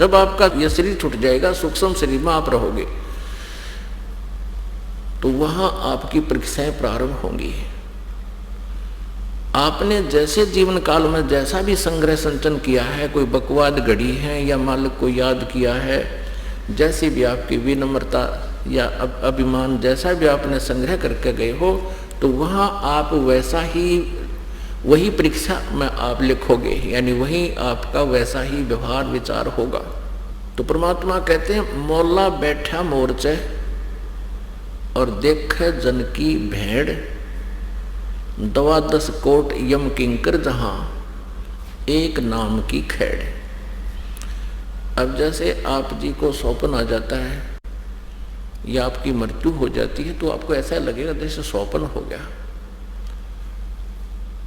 जब आपका यह शरीर छूट जाएगा, सूक्ष्म शरीर में आप रहोगे, तो वहां आपकी परीक्षाएं प्रारंभ होंगी। आपने जैसे जीवन काल में जैसा भी संग्रह संचन किया है, कोई बकवाद गढ़ी है या मालिक को याद किया है, जैसी भी आपकी विनम्रता या अभिमान, जैसा भी आपने संग्रह करके गए हो, तो वहाँ आप वैसा ही, वही परीक्षा में आप लिखोगे, यानी वही आपका वैसा ही व्यवहार विचार होगा। तो परमात्मा कहते हैं, मौला बैठा मोर्चे और देखे जन की भेड़, 10 कोट यम किंकर जहां एक नाम की खेड़। अब जैसे आप जी को सौपन आ जाता है या आपकी मृत्यु हो जाती है, तो आपको ऐसा लगेगा जैसे सौपन हो गया।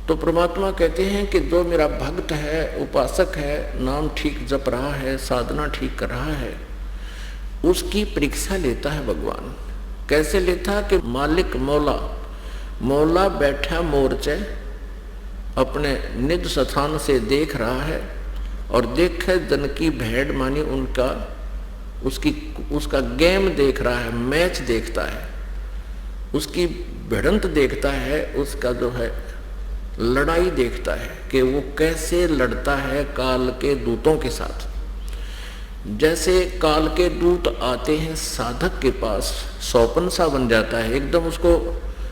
तो परमात्मा कहते हैं कि जो मेरा भक्त है, उपासक है, नाम ठीक जप रहा है, साधना ठीक कर रहा है, उसकी परीक्षा लेता है भगवान। कैसे लेता? कि मालिक मौला बैठा मोर्चे अपने निज स्थान से देख रहा है और देखे जन की भेड़, मानी उसका गेम देख रहा है, मैच देखता है, उसकी भिड़ंत देखता है, उसका जो है लड़ाई देखता है कि वो कैसे लड़ता है काल के दूतों के साथ। जैसे काल के दूत आते हैं साधक के पास, सौपन सा बन जाता है, एकदम उसको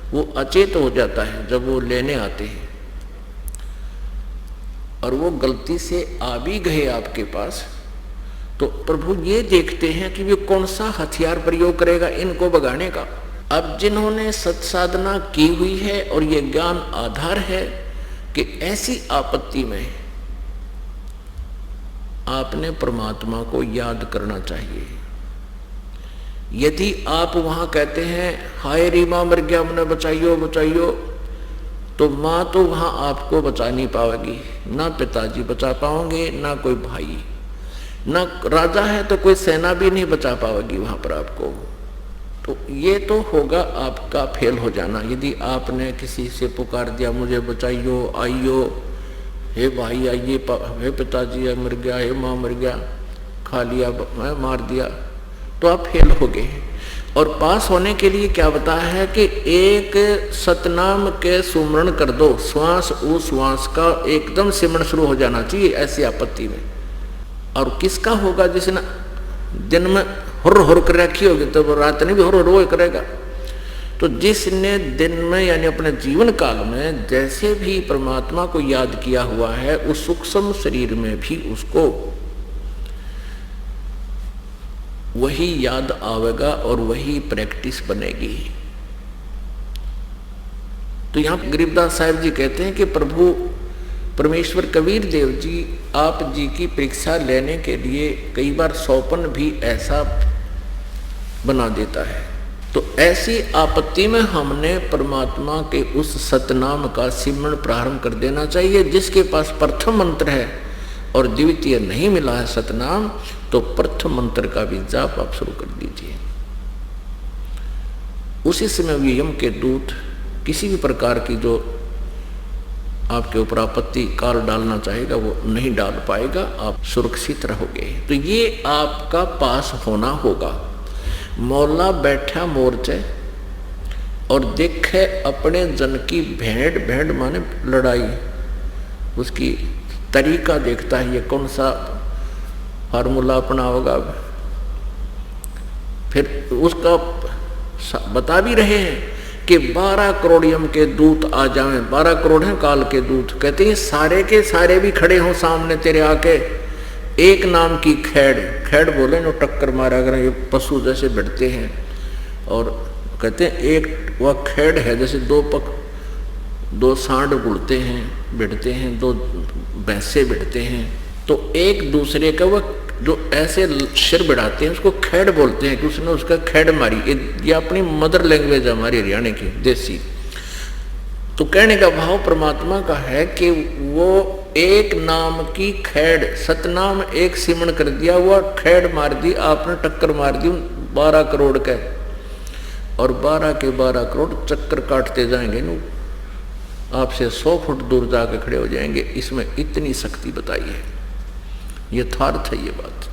वो अचेत हो जाता है जब वो लेने आते हैं, और वो गलती से आ भी गए आपके पास, तो प्रभु ये देखते हैं कि वे कौन सा हथियार प्रयोग करेगा इनको भगाने का। अब जिन्होंने सत्साधना की हुई है और ये ज्ञान आधार है कि ऐसी आपत्ति में आपने परमात्मा को याद करना चाहिए। यदि आप वहां कहते हैं, हाय री मां मर गया, मुझे बचाइयो बचाइयो, तो मां तो वहां आपको बचा नहीं पाएगी, ना पिताजी बचा पाओगे, ना कोई भाई, ना राजा है तो कोई सेना भी नहीं बचा पाएगी वहां पर आपको। तो ये तो होगा आपका फेल हो जाना। यदि आपने किसी से पुकार दिया, मुझे बचाइयो, आइयो, हे भाई आइए, हे पिताजी मर गया, हे माँ मर गया, खा लिया, मार दिया, तो आप फेल हो गए। और पास होने के लिए क्या बताया है कि एक सतनाम के सुमरण कर दो, श्वास उस श्वास का एकदम सिमरण शुरू हो जाना चाहिए ऐसी आपत्ति में। और किसका होगा? जिसने दिन में हुर हुर कर रखी होगी तो रात में भी हुर हुर करेगा। तो जिसने दिन में यानी अपने जीवन काल में जैसे भी परमात्मा को याद किया हुआ है, उस सूक्ष्म शरीर में भी उसको वही याद आवेगा और वही प्रैक्टिस बनेगी। तो यहां गरीबदास साहिब जी कहते हैं कि प्रभु परमेश्वर कबीर देव जी आप जी की परीक्षा लेने के लिए कई बार सौपन भी ऐसा बना देता है। तो ऐसी आपत्ति में हमने परमात्मा के उस सतनाम का सिमरण प्रारंभ कर देना चाहिए। जिसके पास प्रथम मंत्र है और द्वितीय नहीं मिला है सतनाम, तो प्रथम मंत्र का भी जाप आप शुरू कर दीजिए। उसी समय भी यम के दूत किसी भी प्रकार की जो आपके ऊपर आपत्ति काल डालना चाहेगा वो नहीं डाल पाएगा, आप सुरक्षित रहोगे। तो ये आपका पास होना होगा। मौला बैठा मोर्चे और देखे अपने जन की भेड़, भेड़ माने लड़ाई, उसकी तरीका देखता है, ये कौन सा फार्मूला अपना होगा। फिर उसका बता भी रहे हैं कि 12 करोड़ यम के दूत आ जाएं। 12 करोड़ हैं काल के दूत। कहते हैं सारे के सारे भी खड़े हों सामने तेरे आके, एक नाम की खेड़, खेड़ बोले जो टक्कर मारा अगर ये पशु जैसे भिड़ते हैं, और कहते हैं एक वह खेड़ है जैसे दो सांड बुड़ते हैं, भिड़ते हैं, 2 भैंसे भिड़ते हैं, तो एक दूसरे का वह जो ऐसे सिर बढ़ाते हैं उसको खेड़ बोलते हैं कि उसने उसका खेड़ मारी। ये अपनी मदर लैंग्वेज है हमारी हरियाणा की देसी। तो कहने का भाव परमात्मा का है कि वो एक नाम की खेड़, सतनाम एक सिमरण कर दिया, हुआ खेड़ मार दी आपने, टक्कर मार दी 12 करोड़ के, और 12 के 12 करोड़ चक्कर काटते जाएंगे न, आपसे 100 फुट दूर जाके खड़े हो जाएंगे। इसमें इतनी शक्ति बताई है, यथार्थ है ये बात।